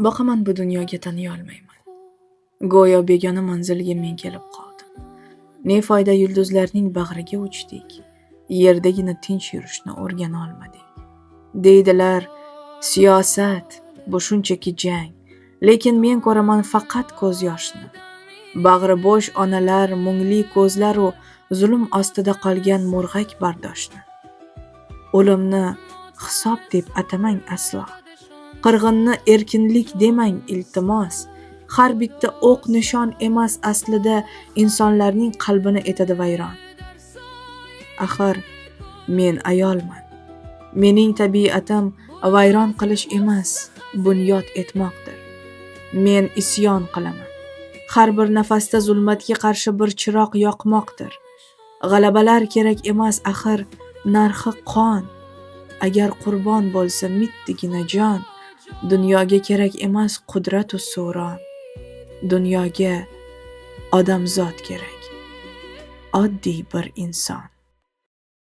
Boqaman bu dunyoga taniy olmayman. Go'yo begona manzilga men kelib qoldim. Ne foyda yulduzlarning bag'riga uchdik, yerdagina tinch yurishni o'rgana olmadik. Deydilar, siyosat bu shunchaki jang, lekin men ko'raman faqat ko'z yoshni. Bag'ri bo'sh onalar, mungli ko'zlar u zulm ostida qolgan murg'ak bardoshni. O'limni hisob deb atamang aslo. Qirg'inni erkinlik demang iltimos. Har bitta o'q nishon emas, aslida insonlarning qalbini etadi vayron. Axir men ayolman. Mening tabiatim vayron qilish emas, bunyod etmoqdir. Men isyon qilaman. Har bir nafasda zulmatga qarshi bir chiroq yoqmoqdir. G'alabalar kerak emas, axir narxi qon. Agar qurbon bo'lsa mittagina jon, dunyoga kerak emas qudrat u suron. Dunyoga odamzod kerak, oddiy bir inson.